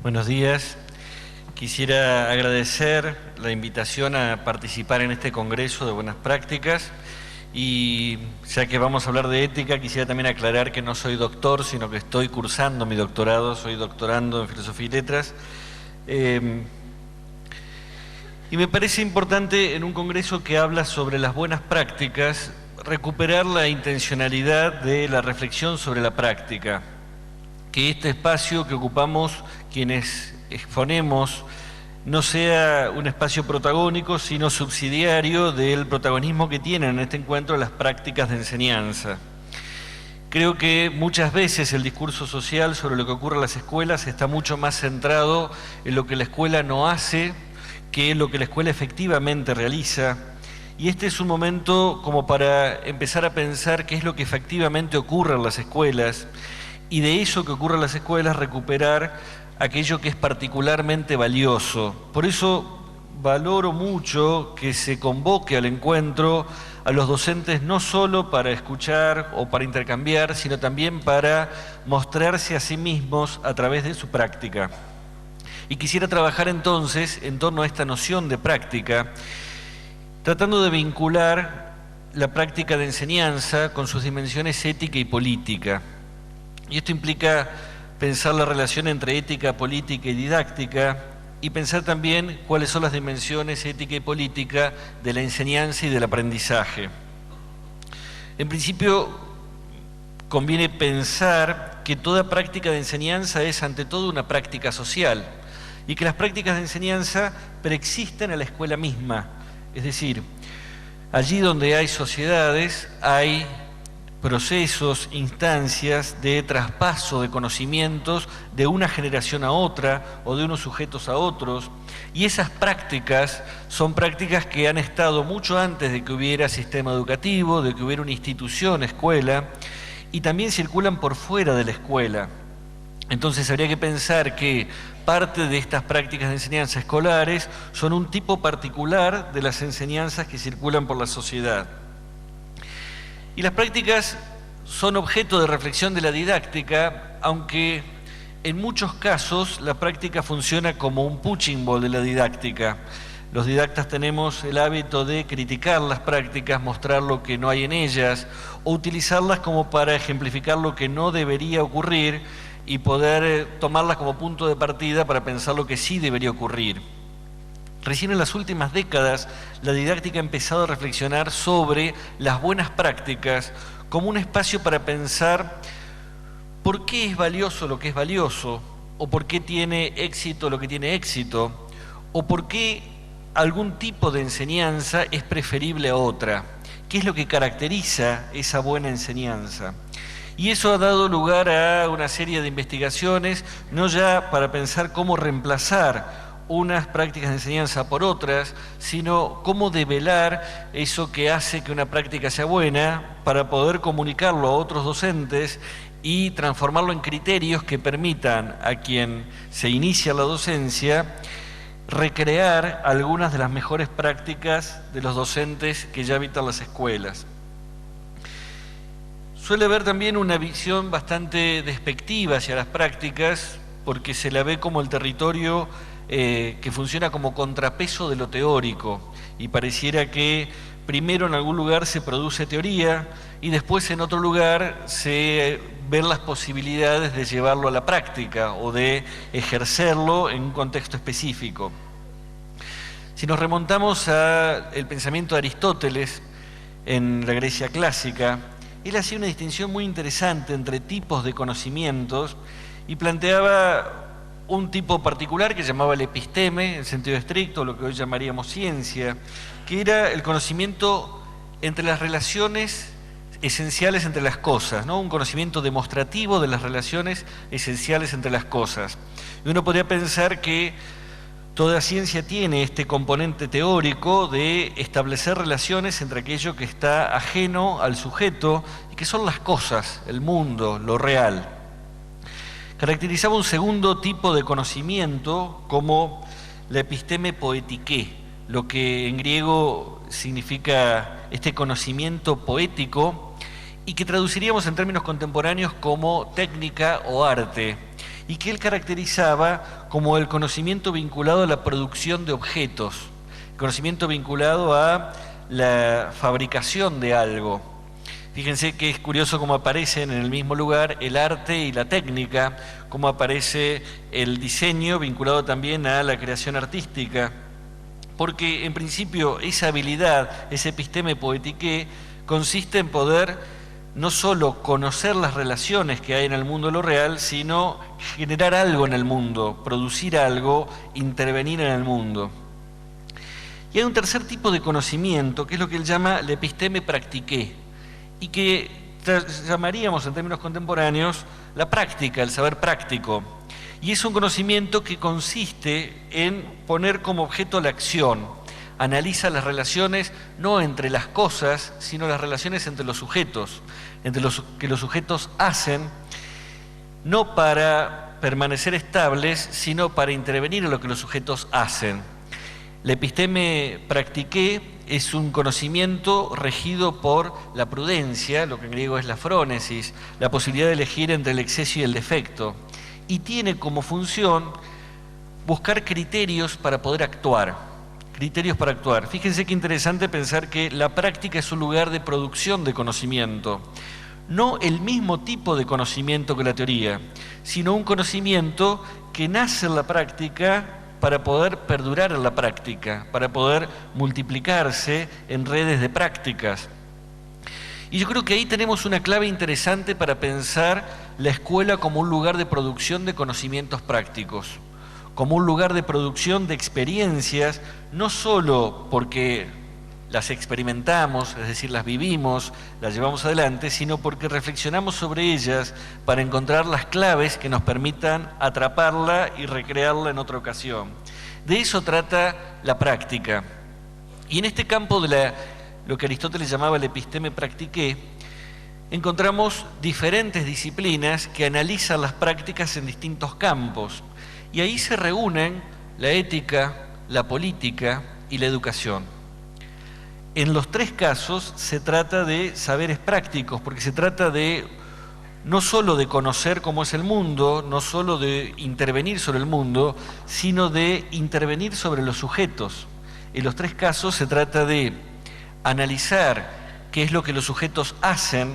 Buenos días. Quisiera agradecer la invitación a participar en este Congreso de Buenas Prácticas y ya que vamos a hablar de ética, quisiera también aclarar que no soy doctor, sino que estoy cursando mi doctorado, soy doctorando en Filosofía y Letras. Y me parece importante en un Congreso que habla sobre las buenas prácticas, recuperar la intencionalidad de la reflexión sobre la práctica. Que este espacio que ocupamos quienes exponemos no sea un espacio protagónico, sino subsidiario del protagonismo que tienen en este encuentro las prácticas de enseñanza. Creo que muchas veces el discurso social sobre lo que ocurre en las escuelas está mucho más centrado en lo que la escuela no hace que en lo que la escuela efectivamente realiza. Y este es un momento como para empezar a pensar qué es lo que efectivamente ocurre en las escuelas, y de eso que ocurre en las escuelas recuperar aquello que es particularmente valioso. Por eso valoro mucho que se convoque al encuentro a los docentes no solo para escuchar o para intercambiar, sino también para mostrarse a sí mismos a través de su práctica. Y quisiera trabajar entonces en torno a esta noción de práctica, tratando de vincular la práctica de enseñanza con sus dimensiones ética y política. Y esto implica pensar la relación entre ética, política y didáctica, y pensar también cuáles son las dimensiones ética y política de la enseñanza y del aprendizaje. En principio, conviene pensar que toda práctica de enseñanza es ante todo una práctica social, y que las prácticas de enseñanza preexisten a la escuela misma. Es decir, allí donde hay sociedades, hay procesos, instancias de traspaso de conocimientos de una generación a otra o de unos sujetos a otros, y esas prácticas son prácticas que han estado mucho antes de que hubiera sistema educativo, de que hubiera una institución, escuela, y también circulan por fuera de la escuela. Entonces habría que pensar que parte de estas prácticas de enseñanza escolares son un tipo particular de las enseñanzas que circulan por la sociedad. Y las prácticas son objeto de reflexión de la didáctica, aunque en muchos casos la práctica funciona como un punching ball de la didáctica. Los didactas tenemos el hábito de criticar las prácticas, mostrar lo que no hay en ellas, o utilizarlas como para ejemplificar lo que no debería ocurrir y poder tomarlas como punto de partida para pensar lo que sí debería ocurrir. Recién en las últimas décadas, la didáctica ha empezado a reflexionar sobre las buenas prácticas como un espacio para pensar por qué es valioso lo que es valioso, o por qué tiene éxito lo que tiene éxito, o por qué algún tipo de enseñanza es preferible a otra, qué es lo que caracteriza esa buena enseñanza. Y eso ha dado lugar a una serie de investigaciones, no ya para pensar cómo reemplazar unas prácticas de enseñanza por otras, sino cómo develar eso que hace que una práctica sea buena para poder comunicarlo a otros docentes y transformarlo en criterios que permitan a quien se inicia la docencia recrear algunas de las mejores prácticas de los docentes que ya habitan las escuelas. Suele haber también una visión bastante despectiva hacia las prácticas, porque se la ve como el territorio que funciona como contrapeso de lo teórico, y pareciera que primero en algún lugar se produce teoría y después en otro lugar se ven las posibilidades de llevarlo a la práctica o de ejercerlo en un contexto específico. Si nos remontamos al pensamiento de Aristóteles en la Grecia clásica, él hacía una distinción muy interesante entre tipos de conocimientos y planteaba un tipo particular que llamaba el episteme, en sentido estricto, lo que hoy llamaríamos ciencia, que era el conocimiento entre las relaciones esenciales entre las cosas, ¿no? Un conocimiento demostrativo de las relaciones esenciales entre las cosas. Y uno podría pensar que toda ciencia tiene este componente teórico de establecer relaciones entre aquello que está ajeno al sujeto y que son las cosas, el mundo, lo real. Caracterizaba un segundo tipo de conocimiento como la episteme poetiké, lo que en griego significa este conocimiento poético y que traduciríamos en términos contemporáneos como técnica o arte, y que él caracterizaba como el conocimiento vinculado a la producción de objetos, el conocimiento vinculado a la fabricación de algo. Fíjense que es curioso cómo aparecen en el mismo lugar el arte y la técnica, cómo aparece el diseño vinculado también a la creación artística, porque en principio esa habilidad, ese episteme poetiqué, consiste en poder no solo conocer las relaciones que hay en el mundo de lo real, sino generar algo en el mundo, producir algo, intervenir en el mundo. Y hay un tercer tipo de conocimiento, que es lo que él llama el episteme practiqué, y que llamaríamos en términos contemporáneos la práctica, el saber práctico. Y es un conocimiento que consiste en poner como objeto la acción, analiza las relaciones no entre las cosas, sino las relaciones entre los sujetos, entre los que los sujetos hacen, no para permanecer estables, sino para intervenir en lo que los sujetos hacen. La episteme practiqué es un conocimiento regido por la prudencia, lo que en griego es la frónesis, la posibilidad de elegir entre el exceso y el defecto, y tiene como función buscar criterios para poder actuar. Criterios para actuar. Fíjense qué interesante pensar que la práctica es un lugar de producción de conocimiento. No el mismo tipo de conocimiento que la teoría, sino un conocimiento que nace en la práctica para poder perdurar en la práctica, para poder multiplicarse en redes de prácticas. Y yo creo que ahí tenemos una clave interesante para pensar la escuela como un lugar de producción de conocimientos prácticos, como un lugar de producción de experiencias, no solo porque las experimentamos, es decir, las vivimos, las llevamos adelante, sino porque reflexionamos sobre ellas para encontrar las claves que nos permitan atraparla y recrearla en otra ocasión. De eso trata la práctica. Y en este campo de lo que Aristóteles llamaba el episteme practiqué, encontramos diferentes disciplinas que analizan las prácticas en distintos campos. Y ahí se reúnen la ética, la política y la educación. En los tres casos se trata de saberes prácticos, porque se trata de no solo de conocer cómo es el mundo, no solo de intervenir sobre el mundo, sino de intervenir sobre los sujetos. En los tres casos se trata de analizar qué es lo que los sujetos hacen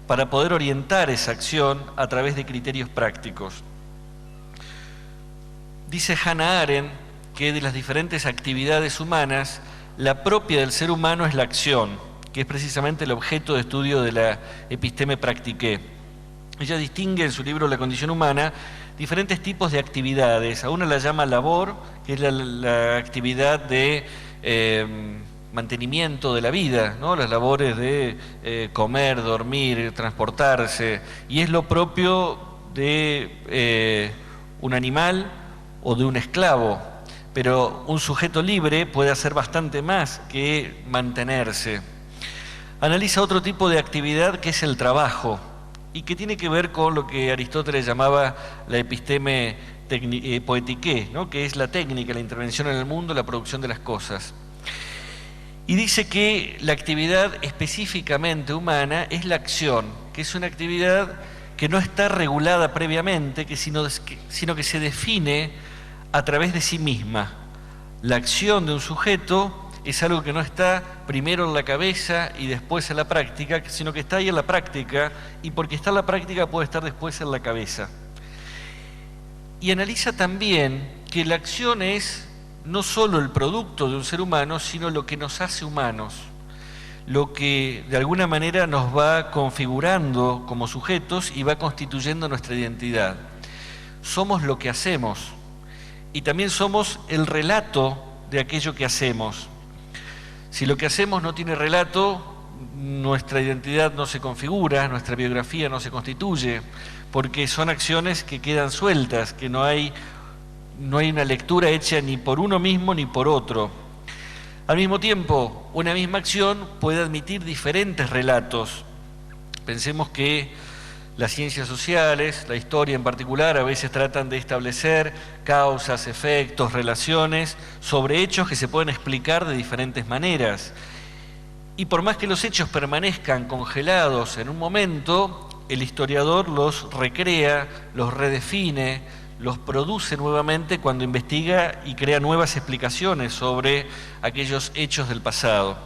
para poder orientar esa acción a través de criterios prácticos. Dice Hannah Arendt que de las diferentes actividades humanas, la propia del ser humano es la acción, que es precisamente el objeto de estudio de la episteme practiqué. Ella distingue en su libro La condición humana diferentes tipos de actividades. A una la llama labor, que es la actividad de mantenimiento de la vida, ¿no? Las labores de comer, dormir, transportarse, y es lo propio de un animal o de un esclavo. Pero un sujeto libre puede hacer bastante más que mantenerse. Analiza otro tipo de actividad que es el trabajo y que tiene que ver con lo que Aristóteles llamaba la episteme poetiqué, ¿no? Que es la técnica, la intervención en el mundo, la producción de las cosas. Y dice que la actividad específicamente humana es la acción, que es una actividad que no está regulada previamente, sino que se define a través de sí misma. La acción de un sujeto es algo que no está primero en la cabeza y después en la práctica, sino que está ahí en la práctica, y porque está en la práctica puede estar después en la cabeza. Y analiza también que la acción es no solo el producto de un ser humano, sino lo que nos hace humanos, lo que de alguna manera nos va configurando como sujetos y va constituyendo nuestra identidad. Somos lo que hacemos. Y también somos el relato de aquello que hacemos. Si lo que hacemos no tiene relato, nuestra identidad no se configura, nuestra biografía no se constituye, porque son acciones que quedan sueltas, que no hay una lectura hecha ni por uno mismo ni por otro. Al mismo tiempo, una misma acción puede admitir diferentes relatos. Pensemos que las ciencias sociales, la historia en particular, a veces tratan de establecer causas, efectos, relaciones sobre hechos que se pueden explicar de diferentes maneras. Y por más que los hechos permanezcan congelados en un momento, el historiador los recrea, los redefine, los produce nuevamente cuando investiga y crea nuevas explicaciones sobre aquellos hechos del pasado.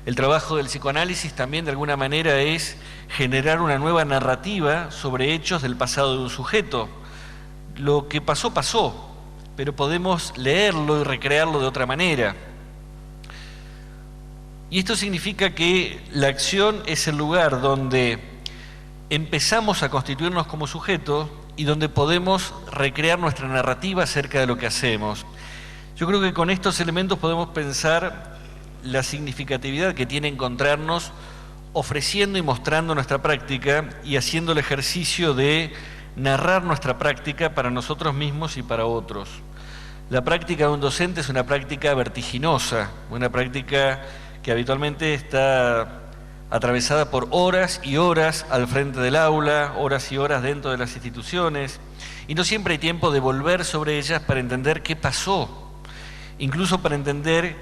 El trabajo del psicoanálisis también de alguna manera es generar una nueva narrativa sobre hechos del pasado de un sujeto. Lo que pasó, pasó, pero podemos leerlo y recrearlo de otra manera. Y esto significa que la acción es el lugar donde empezamos a constituirnos como sujetos y donde podemos recrear nuestra narrativa acerca de lo que hacemos. Yo creo que con estos elementos podemos pensar la significatividad que tiene encontrarnos ofreciendo y mostrando nuestra práctica y haciendo el ejercicio de narrar nuestra práctica para nosotros mismos y para otros. La práctica de un docente es una práctica vertiginosa, una práctica que habitualmente está atravesada por horas y horas al frente del aula, horas y horas dentro de las instituciones, y no siempre hay tiempo de volver sobre ellas para entender qué pasó, incluso para entender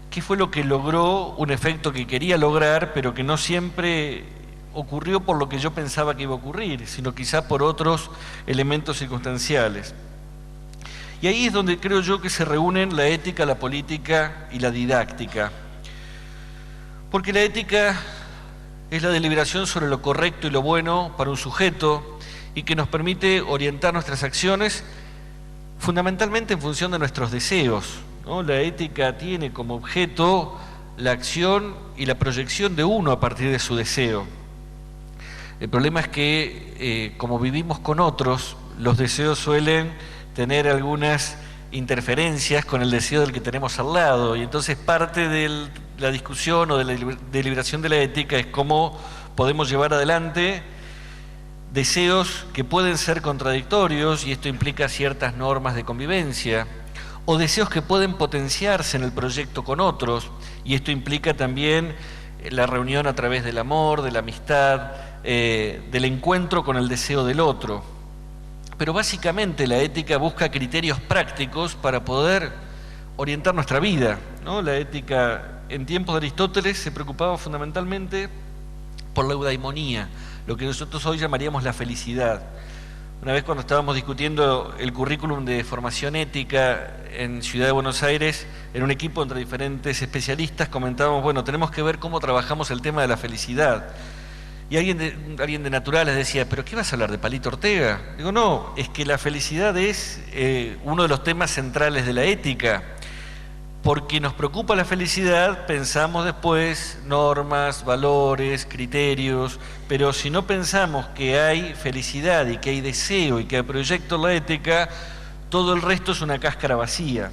qué fue lo que logró un efecto que quería lograr, pero que no siempre ocurrió por lo que yo pensaba que iba a ocurrir, sino quizá por otros elementos circunstanciales. Y ahí es donde creo yo que se reúnen la ética, la política y la didáctica. Porque la ética es la deliberación sobre lo correcto y lo bueno para un sujeto y que nos permite orientar nuestras acciones fundamentalmente en función de nuestros deseos, ¿no? La ética tiene como objeto la acción y la proyección de uno a partir de su deseo. El problema es que como vivimos con otros, los deseos suelen tener algunas interferencias con el deseo del que tenemos al lado, y entonces parte de la discusión o de la deliberación de la ética es cómo podemos llevar adelante deseos que pueden ser contradictorios, y esto implica ciertas normas de convivencia, o deseos que pueden potenciarse en el proyecto con otros, y esto implica también la reunión a través del amor, de la amistad, del encuentro con el deseo del otro. Pero básicamente la ética busca criterios prácticos para poder orientar nuestra vida, ¿no? La ética en tiempos de Aristóteles se preocupaba fundamentalmente por la eudaimonía, lo que nosotros hoy llamaríamos la felicidad. Una vez cuando estábamos discutiendo el currículum de formación ética en Ciudad de Buenos Aires, en un equipo entre diferentes especialistas, comentábamos, bueno, tenemos que ver cómo trabajamos el tema de la felicidad. Y alguien de Naturales decía, ¿pero qué vas a hablar de Palito Ortega? Digo, no, es que la felicidad es uno de los temas centrales de la ética. Porque nos preocupa la felicidad, pensamos después normas, valores, criterios, pero si no pensamos que hay felicidad y que hay deseo y que hay proyecto en la ética, todo el resto es una cáscara vacía.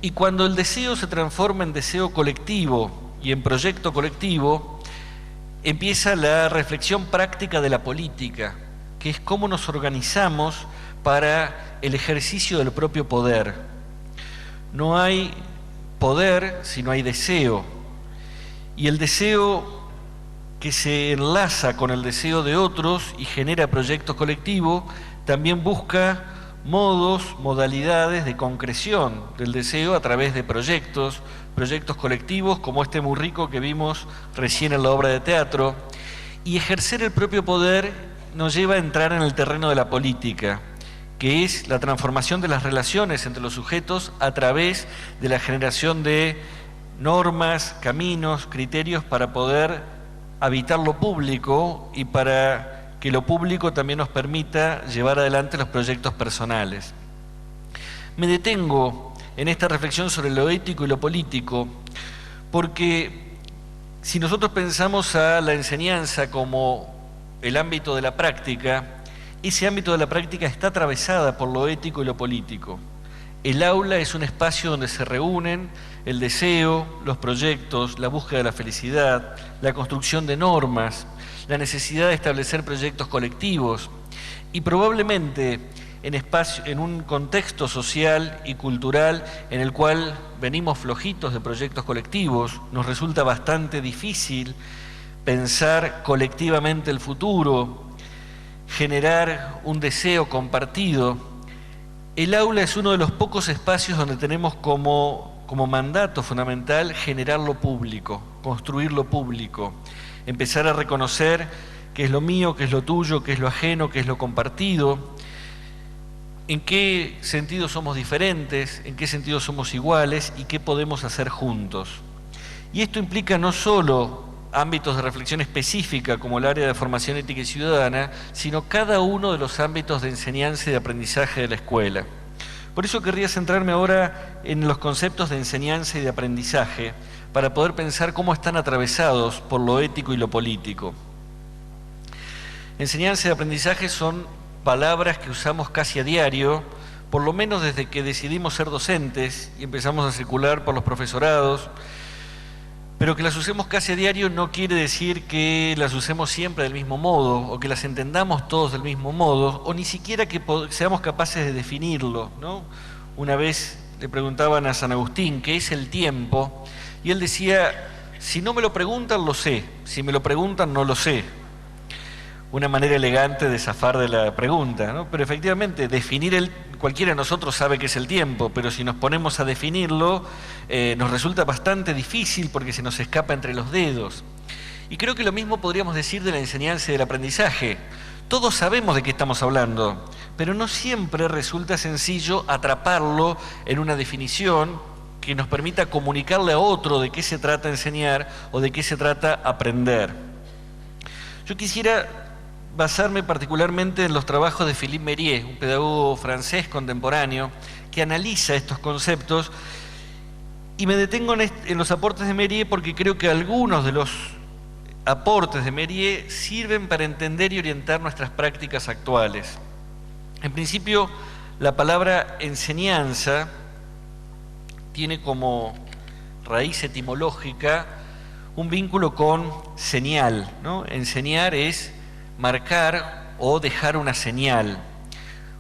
Y cuando el deseo se transforma en deseo colectivo y en proyecto colectivo, empieza la reflexión práctica de la política, que es cómo nos organizamos para el ejercicio del propio poder. No hay poder si no hay deseo, y el deseo que se enlaza con el deseo de otros y genera proyectos colectivos también busca modos, modalidades de concreción del deseo a través de proyectos colectivos como este muy rico que vimos recién en la obra de teatro, y ejercer el propio poder nos lleva a entrar en el terreno de la política, que es la transformación de las relaciones entre los sujetos a través de la generación de normas, caminos, criterios para poder habitar lo público y para que lo público también nos permita llevar adelante los proyectos personales. Me detengo en esta reflexión sobre lo ético y lo político porque si nosotros pensamos a la enseñanza como el ámbito de la práctica, ese ámbito de la práctica está atravesada por lo ético y lo político. El aula es un espacio donde se reúnen el deseo, los proyectos, la búsqueda de la felicidad, la construcción de normas, la necesidad de establecer proyectos colectivos, y probablemente en un contexto social y cultural en el cual venimos flojitos de proyectos colectivos, nos resulta bastante difícil pensar colectivamente el futuro, generar un deseo compartido. El aula es uno de los pocos espacios donde tenemos como mandato fundamental generar lo público, construir lo público, empezar a reconocer qué es lo mío, qué es lo tuyo, qué es lo ajeno, qué es lo compartido, en qué sentido somos diferentes, en qué sentido somos iguales y qué podemos hacer juntos. Y esto implica no solo ámbitos de reflexión específica como el área de formación ética y ciudadana, sino cada uno de los ámbitos de enseñanza y de aprendizaje de la escuela. Por eso querría centrarme ahora en los conceptos de enseñanza y de aprendizaje, para poder pensar cómo están atravesados por lo ético y lo político. Enseñanza y aprendizaje son palabras que usamos casi a diario, por lo menos desde que decidimos ser docentes y empezamos a circular por los profesorados. Pero que las usemos casi a diario no quiere decir que las usemos siempre del mismo modo, o que las entendamos todos del mismo modo, o ni siquiera que seamos capaces de definirlo, ¿no? Una vez le preguntaban a San Agustín qué es el tiempo, y él decía, si no me lo preguntan, lo sé, si me lo preguntan, no lo sé. Una manera elegante de zafar de la pregunta, ¿no? Pero efectivamente, cualquiera de nosotros sabe qué es el tiempo, pero si nos ponemos a definirlo, nos resulta bastante difícil porque se nos escapa entre los dedos. Y creo que lo mismo podríamos decir de la enseñanza y del aprendizaje. Todos sabemos de qué estamos hablando, pero no siempre resulta sencillo atraparlo en una definición que nos permita comunicarle a otro de qué se trata enseñar o de qué se trata aprender. Yo quisiera basarme particularmente en los trabajos de Philippe Mérier, un pedagogo francés contemporáneo, que analiza estos conceptos, y me detengo en los aportes de Mérier porque creo que algunos de los aportes de Mérier sirven para entender y orientar nuestras prácticas actuales. En principio, la palabra enseñanza tiene como raíz etimológica un vínculo con señal, ¿no? Enseñar es marcar o dejar una señal,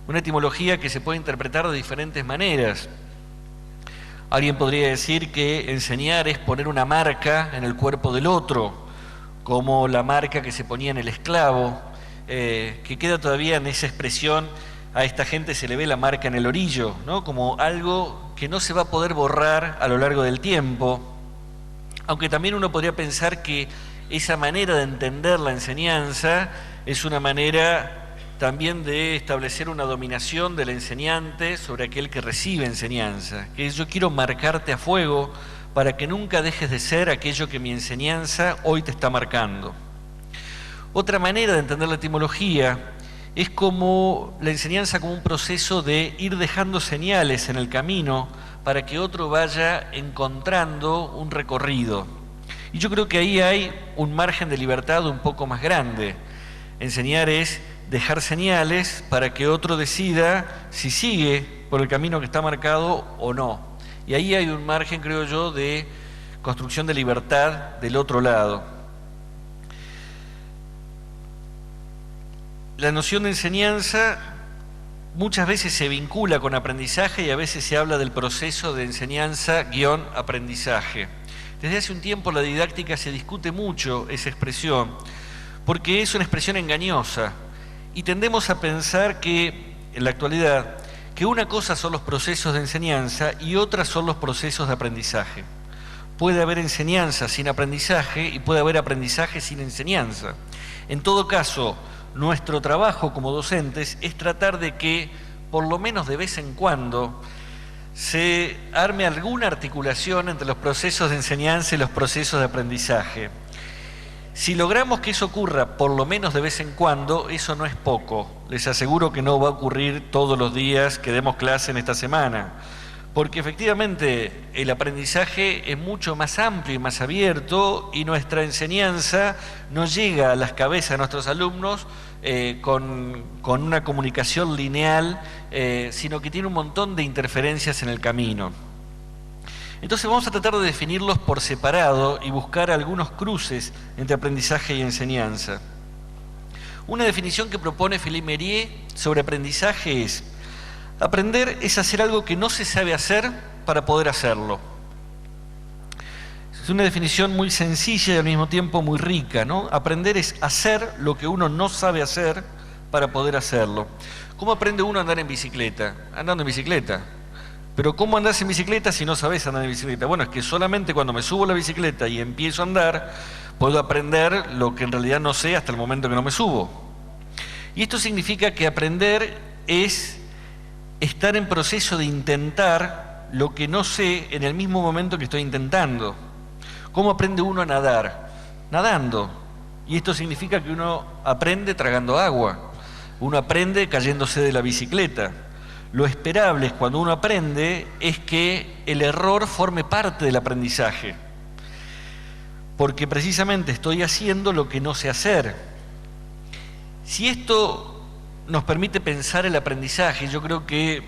una etimología que se puede interpretar de diferentes maneras. Alguien podría decir que enseñar es poner una marca en el cuerpo del otro, como la marca que se ponía en el esclavo, que queda todavía en esa expresión, a esta gente se le ve la marca en el orillo, ¿no? Como algo que no se va a poder borrar a lo largo del tiempo, aunque también uno podría pensar que esa manera de entender la enseñanza es una manera también de establecer una dominación del enseñante sobre aquel que recibe enseñanza, que es yo quiero marcarte a fuego para que nunca dejes de ser aquello que mi enseñanza hoy te está marcando. Otra manera de entender la etimología es como la enseñanza como un proceso de ir dejando señales en el camino para que otro vaya encontrando un recorrido. Y yo creo que ahí hay un margen de libertad un poco más grande. Enseñar es dejar señales para que otro decida si sigue por el camino que está marcado o no. Y ahí hay un margen, creo yo, de construcción de libertad del otro lado. La noción de enseñanza muchas veces se vincula con aprendizaje y a veces se habla del proceso de enseñanza-aprendizaje. Desde hace un tiempo la didáctica se discute mucho esa expresión porque es una expresión engañosa y tendemos a pensar que, en la actualidad, que una cosa son los procesos de enseñanza y otra son los procesos de aprendizaje. Puede haber enseñanza sin aprendizaje y puede haber aprendizaje sin enseñanza. En todo caso, nuestro trabajo como docentes es tratar de que, por lo menos de vez en cuando, se arme alguna articulación entre los procesos de enseñanza y los procesos de aprendizaje. Si logramos que eso ocurra por lo menos de vez en cuando, eso no es poco. Les aseguro que no va a ocurrir todos los días que demos clase en esta semana, porque efectivamente el aprendizaje es mucho más amplio y más abierto y nuestra enseñanza no llega a las cabezas de nuestros alumnos con una comunicación lineal, sino que tiene un montón de interferencias en el camino. Entonces vamos a tratar de definirlos por separado y buscar algunos cruces entre aprendizaje y enseñanza. Una definición que propone Philippe Mérier sobre aprendizaje es: aprender es hacer algo que no se sabe hacer para poder hacerlo. Es una definición muy sencilla y al mismo tiempo muy rica, ¿no? Aprender es hacer lo que uno no sabe hacer para poder hacerlo. ¿Cómo aprende uno a andar en bicicleta? Andando en bicicleta. Pero ¿cómo andás en bicicleta si no sabés andar en bicicleta? Bueno, es que solamente cuando me subo a la bicicleta y empiezo a andar, Puedo aprender lo que en realidad no sé hasta el momento que no me subo. Y esto significa que aprender es estar en proceso de intentar lo que no sé en el mismo momento que estoy intentando. ¿Cómo aprende uno a nadar? Nadando. Y esto significa que uno aprende tragando agua. Uno aprende cayéndose de la bicicleta. Lo esperable cuando uno aprende es que el error forme parte del aprendizaje. Porque precisamente estoy haciendo lo que no sé hacer. Si esto nos permite pensar el aprendizaje, yo creo que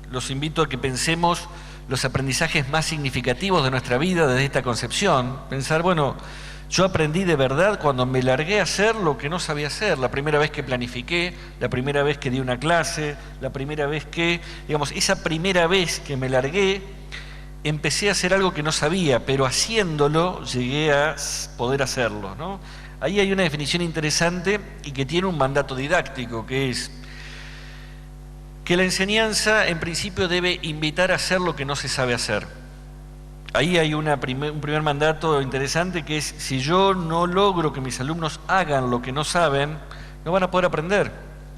los invito a que pensemos los aprendizajes más significativos de nuestra vida desde esta concepción. Pensar, bueno, yo aprendí de verdad cuando me largué a hacer lo que no sabía hacer, la primera vez que planifiqué, la primera vez que di una clase, la primera vez que, digamos, esa primera vez que me largué, empecé a hacer algo que no sabía, pero haciéndolo llegué a poder hacerlo, ¿no? Ahí hay una definición interesante y que tiene un mandato didáctico, que es que la enseñanza en principio debe invitar a hacer lo que no se sabe hacer. Ahí hay un primer mandato interesante, que es: si yo no logro que mis alumnos hagan lo que no saben, no van a poder aprender.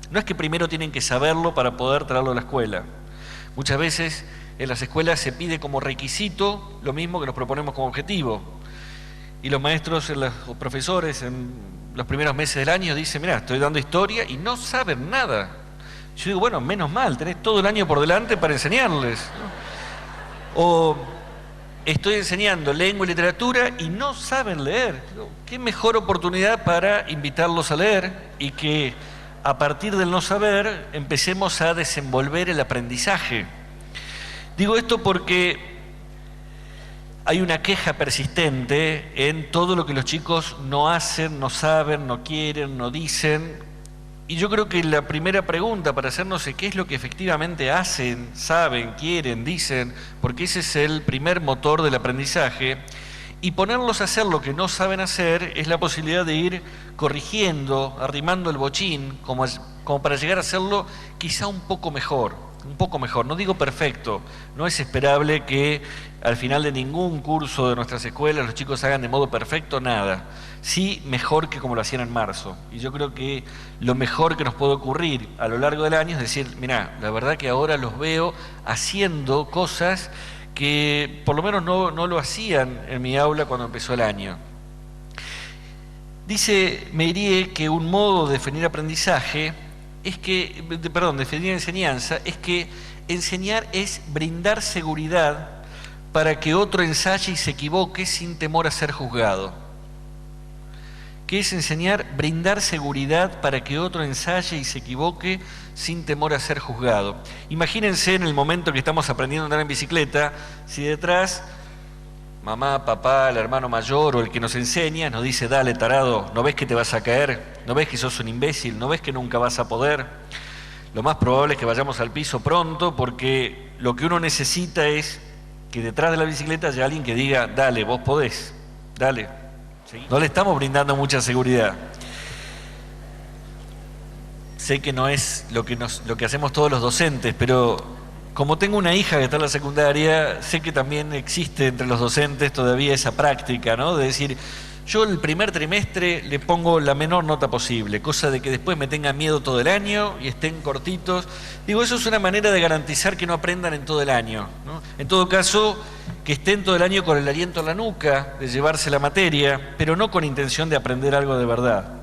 No es que primero tienen que saberlo para poder traerlo a la escuela. Muchas veces en las escuelas se pide como requisito lo mismo que nos proponemos como objetivo. Y los maestros, los profesores en los primeros meses del año dicen: mirá, estoy dando historia y no saben nada. Yo digo, bueno, menos mal, tenés todo el año por delante para enseñarles, ¿no? O estoy enseñando lengua y literatura y no saben leer. ¿Qué mejor oportunidad para invitarlos a leer y que a partir del no saber empecemos a desenvolver el aprendizaje? Digo esto porque hay una queja persistente en todo lo que los chicos no hacen, no saben, no quieren, no dicen. Y yo creo que la primera pregunta para hacernos es: ¿qué es lo que efectivamente hacen, saben, quieren, dicen? Porque ese es el primer motor del aprendizaje. Y ponerlos a hacer lo que no saben hacer es la posibilidad de ir corrigiendo, arrimando el bochín, como para llegar a hacerlo quizá un poco mejor. No digo perfecto. No es esperable que al final de ningún curso de nuestras escuelas los chicos hagan de modo perfecto nada. Sí, mejor que como lo hacían en marzo. Y yo creo que lo mejor que nos puede ocurrir a lo largo del año es decir: mirá, la verdad que ahora los veo haciendo cosas que por lo menos no lo hacían en mi aula cuando empezó el año. Dice Meirie que un modo de definir aprendizaje es que, definir enseñanza, es que enseñar es brindar seguridad para que otro ensaye y se equivoque sin temor a ser juzgado. ¿Qué es enseñar? Brindar seguridad para que otro ensaye y se equivoque sin temor a ser juzgado. Imagínense en el momento que estamos aprendiendo a andar en bicicleta, si detrás mamá, papá, el hermano mayor o el que nos enseña nos dice: dale, tarado, ¿no ves que te vas a caer? ¿No ves que sos un imbécil? ¿No ves que nunca vas a poder? Lo más probable es que vayamos al piso pronto, porque lo que uno necesita es que detrás de la bicicleta haya alguien que diga: dale, vos podés, dale. ¿Sí? No le estamos brindando mucha seguridad. Sé que no es lo que hacemos todos los docentes, pero como tengo una hija que está en la secundaria, sé que también existe entre los docentes todavía esa práctica, ¿no? De decir: yo el primer trimestre le pongo la menor nota posible, cosa de que después me tengan miedo todo el año y estén cortitos. Digo, eso es una manera de garantizar que no aprendan en todo el año, ¿no? En todo caso, que estén todo el año con el aliento en la nuca, de llevarse la materia, pero no con intención de aprender algo de verdad.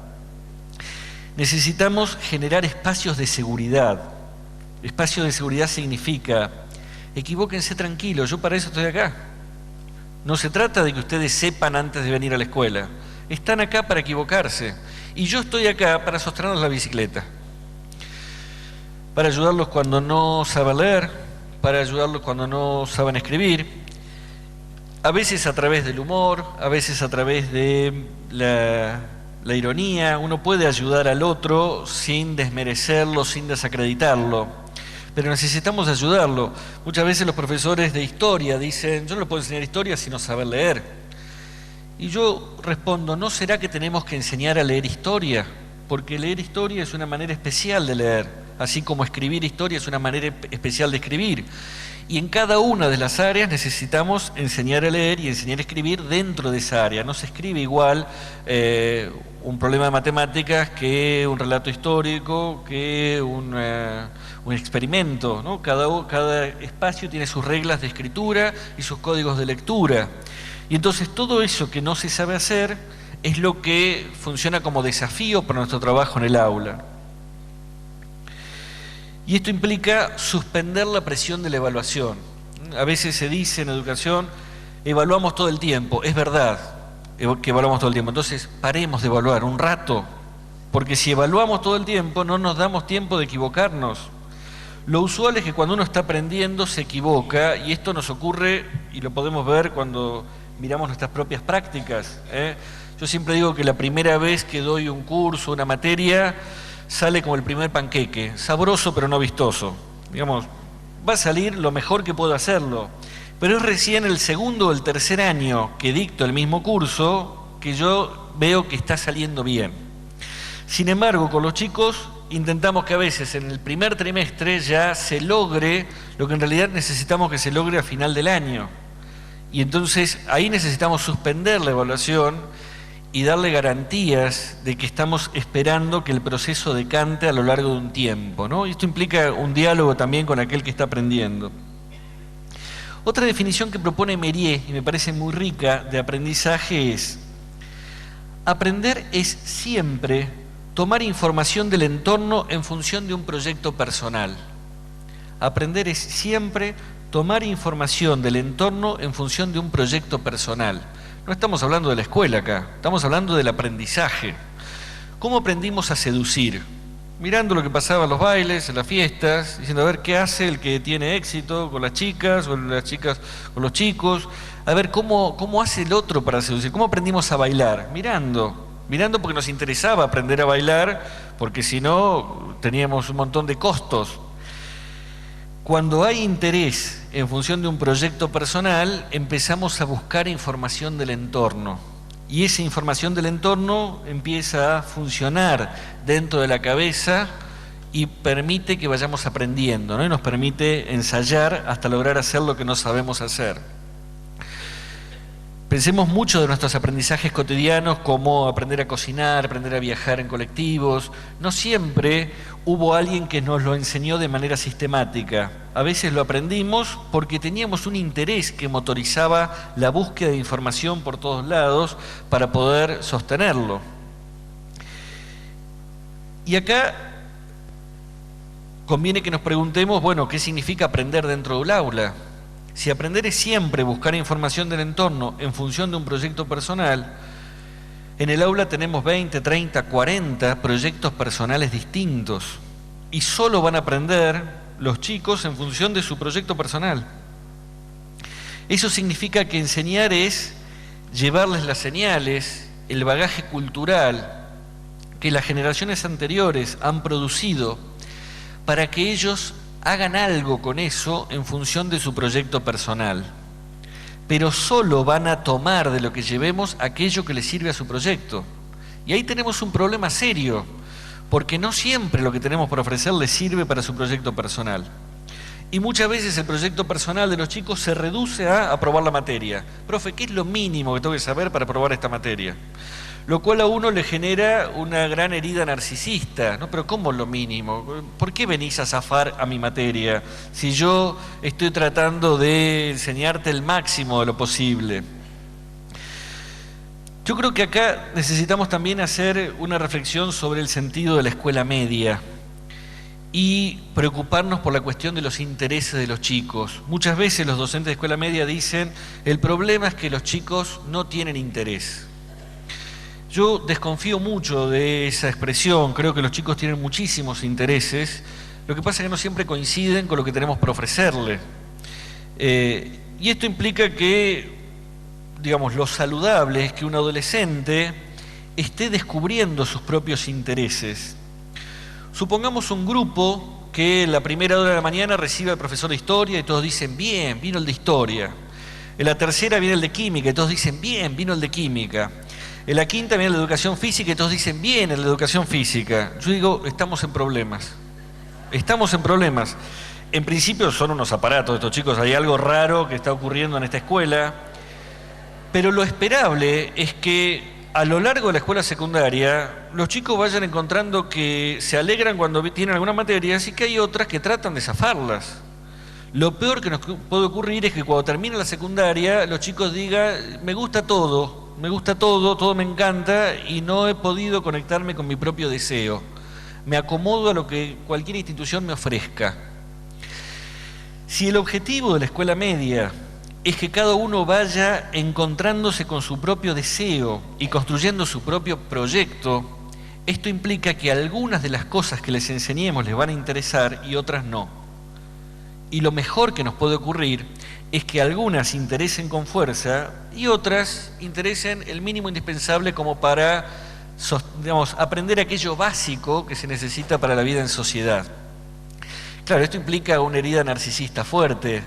Necesitamos generar espacios de seguridad. Espacio de seguridad significa: equivóquense tranquilos, yo para eso estoy acá. No se trata de que ustedes sepan antes de venir a la escuela. Están acá para equivocarse. Y yo estoy acá para sostenerles la bicicleta. Para ayudarlos cuando no saben leer, para ayudarlos cuando no saben escribir. A veces a través del humor, a veces a través de la ironía. Uno puede ayudar al otro sin desmerecerlo, sin desacreditarlo. Pero necesitamos ayudarlo. Muchas veces los profesores de historia dicen: yo no le puedo enseñar historia si no saber leer. Y yo respondo: ¿no será que tenemos que enseñar a leer historia? Porque leer historia es una manera especial de leer. así como escribir historia es una manera especial de escribir. Y en cada una de las áreas necesitamos enseñar a leer y enseñar a escribir dentro de esa área. No se escribe igual un problema de matemáticas que un relato histórico, que un experimento, ¿no? Cada espacio tiene sus reglas de escritura y sus códigos de lectura. Y entonces todo eso que no se sabe hacer es lo que funciona como desafío para nuestro trabajo en el aula. Y esto implica suspender la presión de la evaluación. A veces se dice en educación, evaluamos todo el tiempo. Es verdad que evaluamos todo el tiempo. Entonces, paremos de evaluar un rato, porque si evaluamos todo el tiempo, no nos damos tiempo de equivocarnos. Lo usual es que cuando uno está aprendiendo se equivoca, y esto nos ocurre, y lo podemos ver cuando miramos nuestras propias prácticas. Yo siempre digo que la primera vez que doy un curso, una materia, sale como el primer panqueque, sabroso pero no vistoso. Digamos, va a salir lo mejor que puedo hacerlo, pero es recién el segundo o el tercer año que dicto el mismo curso que yo veo que está saliendo bien. Sin embargo, con los chicos intentamos que a veces en el primer trimestre ya se logre lo que en realidad necesitamos que se logre a final del año. Y entonces ahí necesitamos suspender la evaluación y darle garantías de que estamos esperando que el proceso decante a lo largo de un tiempo, ¿no? Y esto implica un diálogo también con aquel que está aprendiendo. Otra definición que propone Mérier, y me parece muy rica, de aprendizaje es: aprender es siempre tomar información del entorno en función de un proyecto personal. Aprender es siempre tomar información del entorno en función de un proyecto personal. No estamos hablando de la escuela acá, estamos hablando del aprendizaje. ¿Cómo aprendimos a seducir? Mirando lo que pasaba en los bailes, en las fiestas, diciendo a ver qué hace el que tiene éxito con las chicas, o las chicas con los chicos, a ver cómo hace el otro para seducir. ¿Cómo aprendimos a bailar? Mirando porque nos interesaba aprender a bailar, porque si no teníamos un montón de costos. Cuando hay interés en función de un proyecto personal, empezamos a buscar información del entorno. Y esa información del entorno empieza a funcionar dentro de la cabeza y permite que vayamos aprendiendo, ¿no? Y nos permite ensayar hasta lograr hacer lo que no sabemos hacer. Pensemos mucho de nuestros aprendizajes cotidianos, como aprender a cocinar, aprender a viajar en colectivos. No siempre hubo alguien que nos lo enseñó de manera sistemática. A veces lo aprendimos porque teníamos un interés que motorizaba la búsqueda de información por todos lados para poder sostenerlo. Y acá conviene que nos preguntemos, bueno, ¿qué significa aprender dentro del aula? Si aprender es siempre buscar información del entorno en función de un proyecto personal, en el aula tenemos 20, 30, 40 proyectos personales distintos y solo van a aprender los chicos en función de su proyecto personal. Eso significa que enseñar es llevarles las señales, el bagaje cultural que las generaciones anteriores han producido para que ellos hagan algo con eso en función de su proyecto personal. Pero solo van a tomar de lo que llevemos aquello que les sirve a su proyecto. Y ahí tenemos un problema serio, porque no siempre lo que tenemos por ofrecer les sirve para su proyecto personal. Y muchas veces el proyecto personal de los chicos se reduce a aprobar la materia. Profe, ¿qué es lo mínimo que tengo que saber para aprobar esta materia? Lo cual a uno le genera una gran herida narcisista, ¿no? Pero ¿cómo lo mínimo? ¿Por qué venís a zafar a mi materia si yo estoy tratando de enseñarte el máximo de lo posible? Yo creo que acá necesitamos también hacer una reflexión sobre el sentido de la escuela media y preocuparnos por la cuestión de los intereses de los chicos. Muchas veces los docentes de escuela media dicen, el problema es que los chicos no tienen interés. Yo desconfío mucho de esa expresión, creo que los chicos tienen muchísimos intereses, lo que pasa es que no siempre coinciden con lo que tenemos por ofrecerle. Y esto implica que, digamos, lo saludable es que un adolescente esté descubriendo sus propios intereses. Supongamos un grupo que la primera hora de la mañana recibe al profesor de historia y todos dicen, bien, vino el de historia. En la tercera viene el de química y todos dicen, bien, vino el de química. En la quinta viene la educación física y todos dicen, bien, en la educación física. Yo digo, estamos en problemas. Estamos en problemas. En principio son unos aparatos estos chicos, hay algo raro que está ocurriendo en esta escuela, pero lo esperable es que a lo largo de la escuela secundaria los chicos vayan encontrando que se alegran cuando tienen algunas materias y que hay otras que tratan de zafarlas. Lo peor que nos puede ocurrir es que cuando termine la secundaria los chicos digan, me gusta todo, todo me encanta y no he podido conectarme con mi propio deseo. Me acomodo a lo que cualquier institución me ofrezca. Si el objetivo de la escuela media es que cada uno vaya encontrándose con su propio deseo y construyendo su propio proyecto, esto implica que algunas de las cosas que les enseñemos les van a interesar y otras no. Y lo mejor que nos puede ocurrir es que algunas interesen con fuerza y otras interesen el mínimo indispensable como para, digamos, aprender aquello básico que se necesita para la vida en sociedad. Claro, esto implica una herida narcisista fuerte,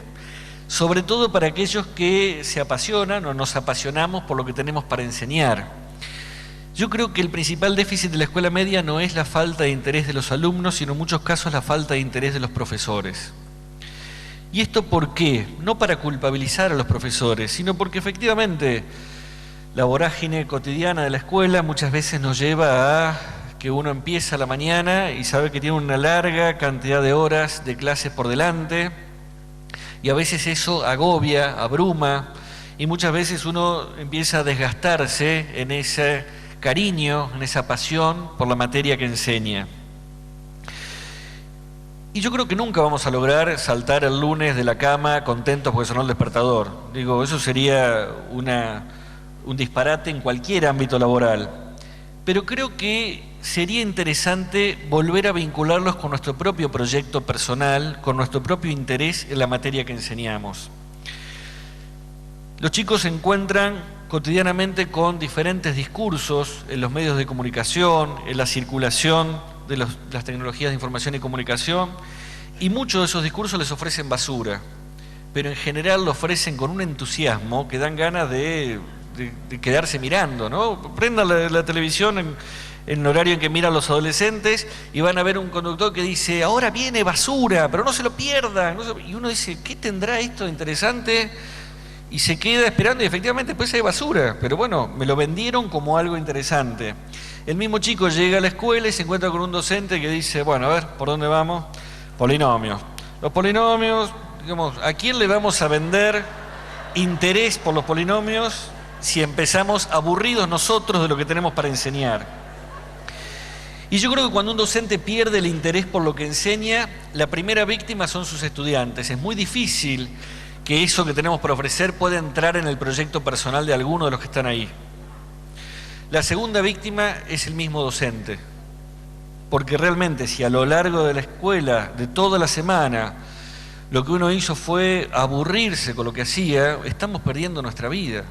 sobre todo para aquellos que se apasionan o nos apasionamos por lo que tenemos para enseñar. Yo creo que el principal déficit de la escuela media no es la falta de interés de los alumnos, sino en muchos casos la falta de interés de los profesores. ¿Y esto por qué? No para culpabilizar a los profesores, sino porque efectivamente la vorágine cotidiana de la escuela muchas veces nos lleva a que uno empieza a la mañana y sabe que tiene una larga cantidad de horas de clases por delante, y a veces eso agobia, abruma, y muchas veces uno empieza a desgastarse en ese cariño, en esa pasión por la materia que enseña. Y yo creo que nunca vamos a lograr saltar el lunes de la cama contentos porque sonó el despertador. Digo, eso sería un disparate en cualquier ámbito laboral. Pero creo que sería interesante volver a vincularlos con nuestro propio proyecto personal, con nuestro propio interés en la materia que enseñamos. Los chicos se encuentran cotidianamente con diferentes discursos en los medios de comunicación, en la circulación de las tecnologías de información y comunicación, y muchos de esos discursos les ofrecen basura, pero en general lo ofrecen con un entusiasmo que dan ganas de quedarse mirando, ¿no? Prendan la televisión en el horario en que miran los adolescentes y van a ver un conductor que dice, ahora viene basura, pero no se lo pierdan. Y uno dice, ¿qué tendrá esto de interesante? Y se queda esperando y efectivamente después hay basura, pero bueno, me lo vendieron como algo interesante. El mismo chico llega a la escuela y se encuentra con un docente que dice, bueno, a ver, ¿por dónde vamos? Polinomios. Los polinomios, digamos, ¿a quién le vamos a vender interés por los polinomios si empezamos aburridos nosotros de lo que tenemos para enseñar? Y yo creo que cuando un docente pierde el interés por lo que enseña, la primera víctima son sus estudiantes. Es muy difícil que eso que tenemos para ofrecer pueda entrar en el proyecto personal de alguno de los que están ahí. La segunda víctima es el mismo docente, porque realmente si a lo largo de la escuela, de toda la semana, lo que uno hizo fue aburrirse con lo que hacía, estamos perdiendo nuestra vida,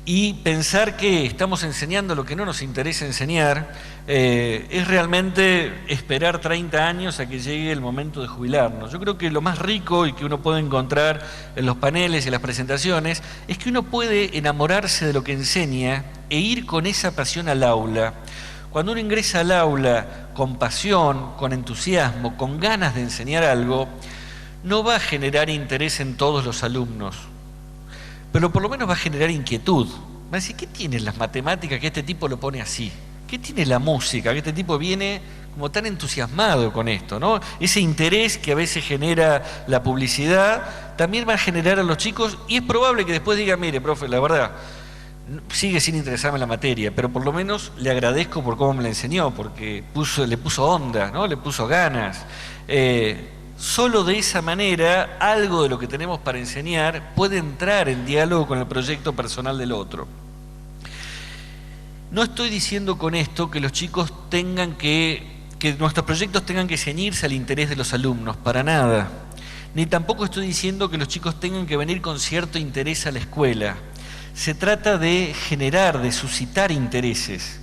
Y pensar que estamos enseñando lo que no nos interesa enseñar es realmente esperar 30 años a que llegue el momento de jubilarnos. Yo creo que lo más rico y que uno puede encontrar en los paneles y en las presentaciones es que uno puede enamorarse de lo que enseña e ir con esa pasión al aula. Cuando uno ingresa al aula con pasión, con entusiasmo, con ganas de enseñar algo, no va a generar interés en todos los alumnos, pero por lo menos va a generar inquietud. Va a decir, ¿qué tienen las matemáticas que este tipo lo pone así? ¿Qué tiene la música que este tipo viene como tan entusiasmado con esto, ¿no? Ese interés que a veces genera la publicidad también va a generar a los chicos, y es probable que después diga, mire, profe, la verdad, sigue sin interesarme la materia, pero por lo menos le agradezco por cómo me la enseñó, porque le puso onda, ¿no? Le puso ganas. Solo de esa manera, algo de lo que tenemos para enseñar puede entrar en diálogo con el proyecto personal del otro. No estoy diciendo con esto que los chicos que nuestros proyectos tengan que ceñirse al interés de los alumnos, para nada. Ni tampoco estoy diciendo que los chicos tengan que venir con cierto interés a la escuela. Se trata de generar, de suscitar intereses.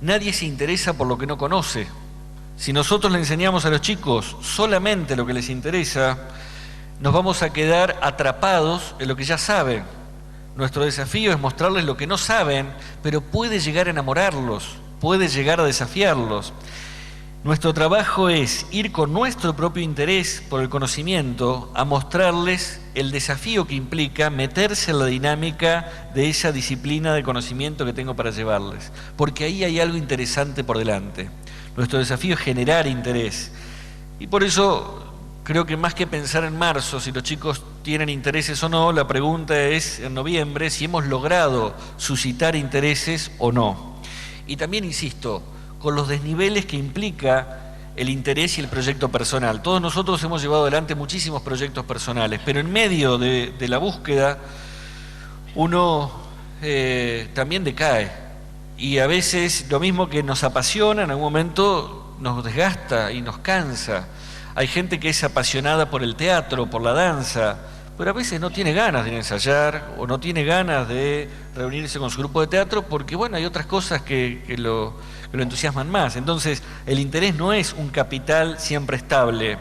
Nadie se interesa por lo que no conoce. Si nosotros le enseñamos a los chicos solamente lo que les interesa, nos vamos a quedar atrapados en lo que ya saben. Nuestro desafío es mostrarles lo que no saben, pero puede llegar a enamorarlos, puede llegar a desafiarlos. Nuestro trabajo es ir con nuestro propio interés por el conocimiento a mostrarles el desafío que implica meterse en la dinámica de esa disciplina de conocimiento que tengo para llevarles, porque ahí hay algo interesante por delante. Nuestro desafío es generar interés, y por eso creo que más que pensar en marzo, si los chicos tienen intereses o no, la pregunta es en noviembre si hemos logrado suscitar intereses o no. Y también, insisto, con los desniveles que implica el interés y el proyecto personal. Todos nosotros hemos llevado adelante muchísimos proyectos personales, pero en medio de la búsqueda uno también decae. Y a veces lo mismo que nos apasiona, en algún momento nos desgasta y nos cansa. Hay gente que es apasionada por el teatro, por la danza, pero a veces no tiene ganas de ir a ensayar o no tiene ganas de reunirse con su grupo de teatro porque, bueno, hay otras cosas que lo entusiasman más. Entonces, el interés no es un capital siempre estable.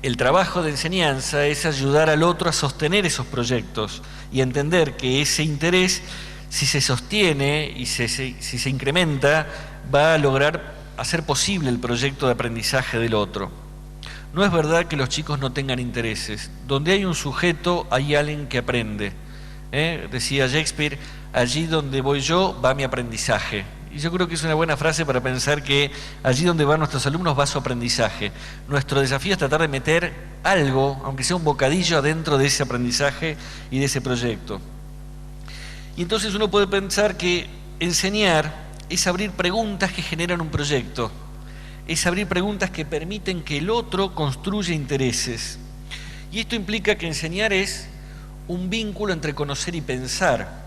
El trabajo de enseñanza es ayudar al otro a sostener esos proyectos y entender que ese interés, si se sostiene y si se incrementa, va a lograr hacer posible el proyecto de aprendizaje del otro. No es verdad que los chicos no tengan intereses. Donde hay un sujeto, hay alguien que aprende. Decía Shakespeare, allí donde voy yo, va mi aprendizaje. Y yo creo que es una buena frase para pensar que allí donde van nuestros alumnos va su aprendizaje. Nuestro desafío es tratar de meter algo, aunque sea un bocadillo, adentro de ese aprendizaje y de ese proyecto. Y entonces uno puede pensar que enseñar es abrir preguntas que generan un proyecto. Es abrir preguntas que permiten que el otro construya intereses. Y esto implica que enseñar es un vínculo entre conocer y pensar.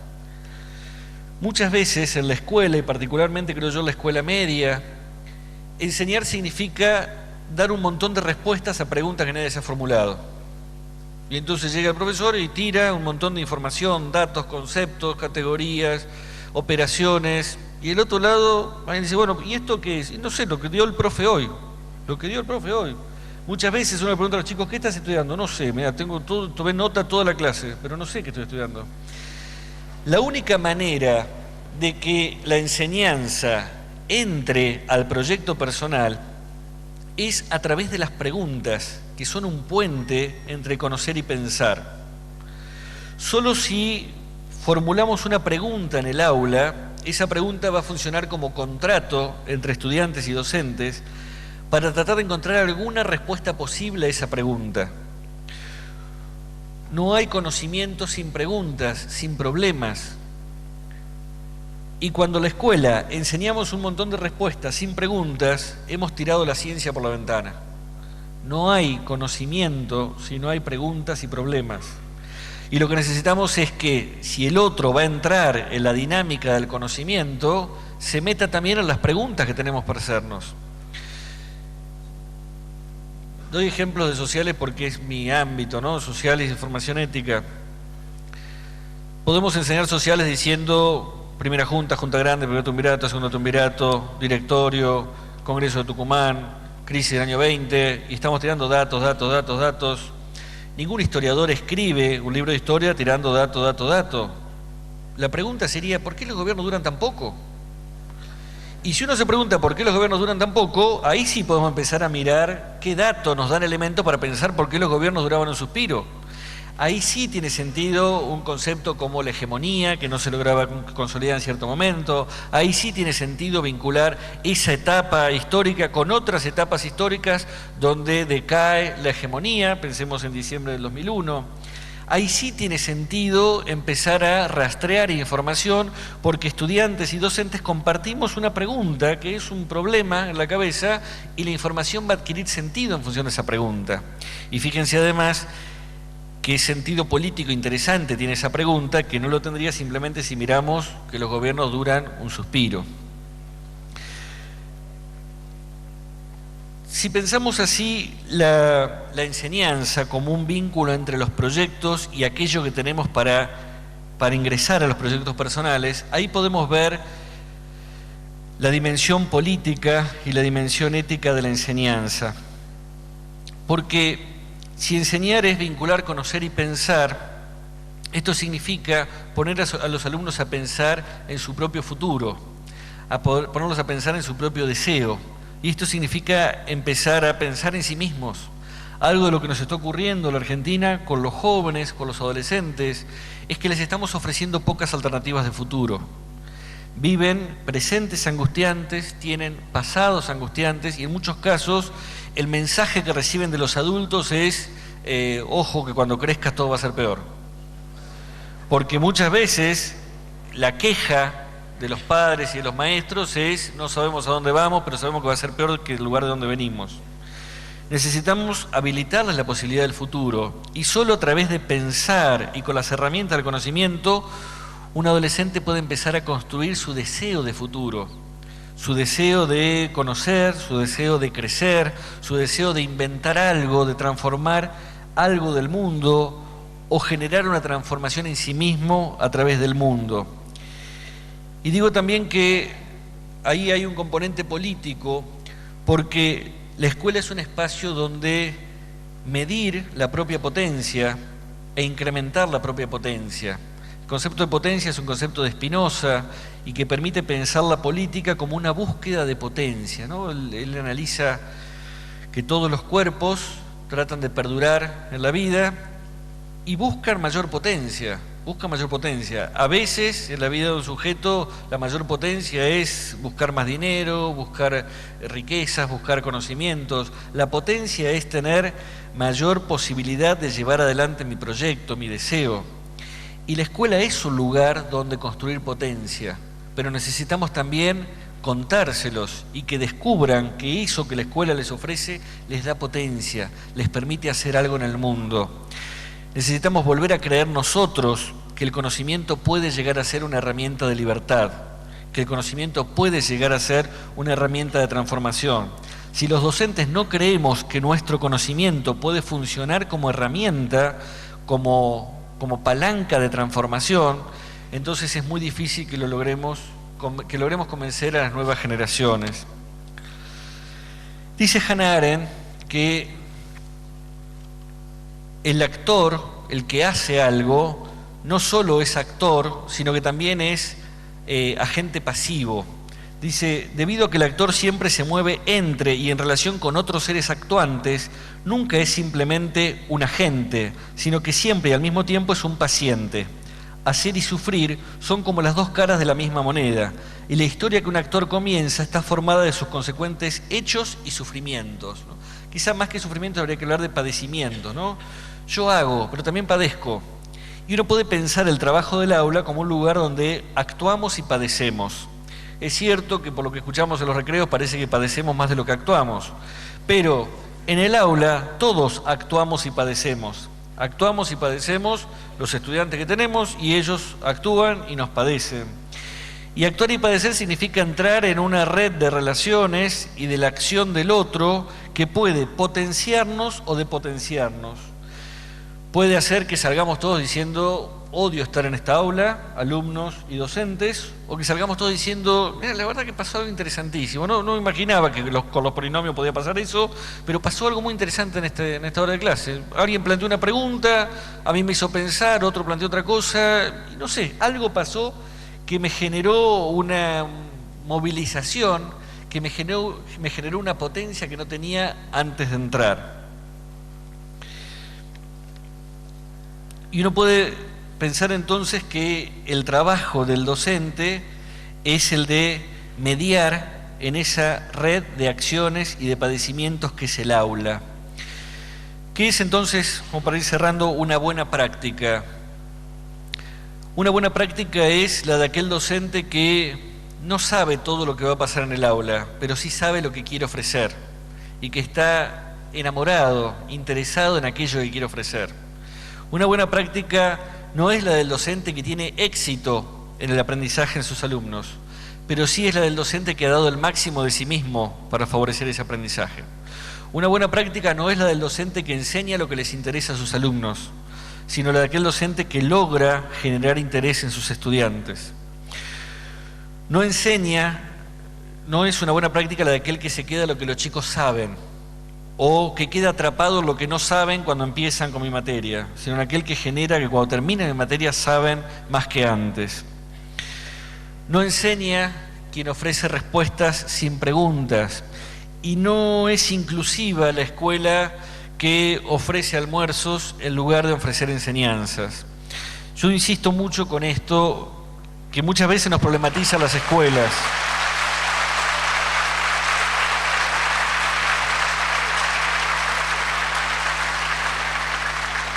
Muchas veces en la escuela, y particularmente creo yo en la escuela media, enseñar significa dar un montón de respuestas a preguntas que nadie se ha formulado. Y entonces llega el profesor y tira un montón de información, datos, conceptos, categorías, operaciones. Y el otro lado, alguien dice, bueno, ¿y esto qué es? No sé, lo que dio el profe hoy. Lo que dio el profe hoy. Muchas veces uno le pregunta a los chicos, ¿qué estás estudiando? No sé, mira, tomé nota toda la clase, pero no sé qué estoy estudiando. La única manera de que la enseñanza entre al proyecto personal es a través de las preguntas, que son un puente entre conocer y pensar. Solo si formulamos una pregunta en el aula, esa pregunta va a funcionar como contrato entre estudiantes y docentes para tratar de encontrar alguna respuesta posible a esa pregunta. No hay conocimiento sin preguntas, sin problemas. Y cuando en la escuela enseñamos un montón de respuestas sin preguntas, hemos tirado la ciencia por la ventana. No hay conocimiento si no hay preguntas y problemas. Y lo que necesitamos es que si el otro va a entrar en la dinámica del conocimiento, se meta también en las preguntas que tenemos para hacernos. Doy ejemplos de sociales porque es mi ámbito, ¿no? Sociales y formación ética. Podemos enseñar sociales diciendo primera junta, junta grande, primer triunvirato, segundo triunvirato, directorio, Congreso de Tucumán, crisis del año 20, y estamos tirando datos. Ningún historiador escribe un libro de historia tirando dato. La pregunta sería, ¿por qué los gobiernos duran tan poco? Y si uno se pregunta por qué los gobiernos duran tan poco, ahí sí podemos empezar a mirar qué datos nos dan elemento para pensar por qué los gobiernos duraban un suspiro. Ahí sí tiene sentido un concepto como la hegemonía, que no se lograba consolidar en cierto momento. Ahí sí tiene sentido vincular esa etapa histórica con otras etapas históricas donde decae la hegemonía, pensemos en diciembre del 2001. Ahí sí tiene sentido empezar a rastrear información porque estudiantes y docentes compartimos una pregunta que es un problema en la cabeza y la información va a adquirir sentido en función de esa pregunta. Y fíjense además qué sentido político interesante tiene esa pregunta, que no lo tendría simplemente si miramos que los gobiernos duran un suspiro. Si pensamos así la enseñanza como un vínculo entre los proyectos y aquello que tenemos para ingresar a los proyectos personales, ahí podemos ver la dimensión política y la dimensión ética de la enseñanza. Porque si enseñar es vincular, conocer y pensar, esto significa poner a los alumnos a pensar en su propio futuro, ponerlos a pensar en su propio deseo. Y esto significa empezar a pensar en sí mismos. Algo de lo que nos está ocurriendo en la Argentina con los jóvenes, con los adolescentes, es que les estamos ofreciendo pocas alternativas de futuro. Viven presentes angustiantes, tienen pasados angustiantes y en muchos casos el mensaje que reciben de los adultos es ojo que cuando crezcas todo va a ser peor. Porque muchas veces la queja de los padres y de los maestros es no sabemos a dónde vamos, pero sabemos que va a ser peor que el lugar de donde venimos. Necesitamos habilitarles la posibilidad del futuro y solo a través de pensar y con las herramientas del conocimiento un adolescente puede empezar a construir su deseo de futuro, su deseo de conocer, su deseo de crecer, su deseo de inventar algo, de transformar algo del mundo o generar una transformación en sí mismo a través del mundo. Y digo también que ahí hay un componente político porque la escuela es un espacio donde medir la propia potencia e incrementar la propia potencia. El concepto de potencia es un concepto de Spinoza y que permite pensar la política como una búsqueda de potencia, ¿no? Él analiza que todos los cuerpos tratan de perdurar en la vida y buscan mayor potencia. A veces en la vida de un sujeto la mayor potencia es buscar más dinero, buscar riquezas, buscar conocimientos. La potencia es tener mayor posibilidad de llevar adelante mi proyecto, mi deseo. Y la escuela es un lugar donde construir potencia, pero necesitamos también contárselos y que descubran que eso que la escuela les ofrece les da potencia, les permite hacer algo en el mundo. Necesitamos volver a creer nosotros que el conocimiento puede llegar a ser una herramienta de libertad, que el conocimiento puede llegar a ser una herramienta de transformación. Si los docentes no creemos que nuestro conocimiento puede funcionar como herramienta, como palanca de transformación, entonces es muy difícil que logremos convencer a las nuevas generaciones. Dice Hannah Arendt que el actor, el que hace algo, no solo es actor, sino que también es agente pasivo. Dice, debido a que el actor siempre se mueve entre y en relación con otros seres actuantes, nunca es simplemente un agente, sino que siempre y al mismo tiempo es un paciente. Hacer y sufrir son como las dos caras de la misma moneda, y la historia que un actor comienza está formada de sus consecuentes hechos y sufrimientos, ¿no? Quizá más que sufrimientos habría que hablar de padecimientos, ¿no? Yo hago, pero también padezco. Y uno puede pensar el trabajo del aula como un lugar donde actuamos y padecemos. Es cierto que por lo que escuchamos en los recreos parece que padecemos más de lo que actuamos, pero en el aula todos actuamos y padecemos. Actuamos y padecemos los estudiantes que tenemos y ellos actúan y nos padecen. Y actuar y padecer significa entrar en una red de relaciones y de la acción del otro que puede potenciarnos o depotenciarnos. Puede hacer que salgamos todos diciendo odio estar en esta aula, alumnos y docentes, o que salgamos todos diciendo, mira, la verdad que pasó algo interesantísimo. No me imaginaba que con los polinomios podía pasar eso, pero pasó algo muy interesante en esta hora de clase. Alguien planteó una pregunta, a mí me hizo pensar, otro planteó otra cosa, y no sé, algo pasó que me generó una movilización, que me generó una potencia que no tenía antes de entrar. Y uno puede pensar entonces que el trabajo del docente es el de mediar en esa red de acciones y de padecimientos que es el aula. ¿Qué es entonces, como para ir cerrando, una buena práctica? Una buena práctica es la de aquel docente que no sabe todo lo que va a pasar en el aula, pero sí sabe lo que quiere ofrecer y que está enamorado, interesado en aquello que quiere ofrecer. Una buena práctica no es la del docente que tiene éxito en el aprendizaje en sus alumnos, pero sí es la del docente que ha dado el máximo de sí mismo para favorecer ese aprendizaje. Una buena práctica no es la del docente que enseña lo que les interesa a sus alumnos, sino la de aquel docente que logra generar interés en sus estudiantes. No es una buena práctica la de aquel que se queda lo que los chicos saben, o que queda atrapado en lo que no saben cuando empiezan con mi materia, sino aquel que genera que cuando terminen mi materia saben más que antes. No enseña quien ofrece respuestas sin preguntas, y no es inclusiva la escuela que ofrece almuerzos en lugar de ofrecer enseñanzas. Yo insisto mucho con esto, que muchas veces nos problematizan las escuelas.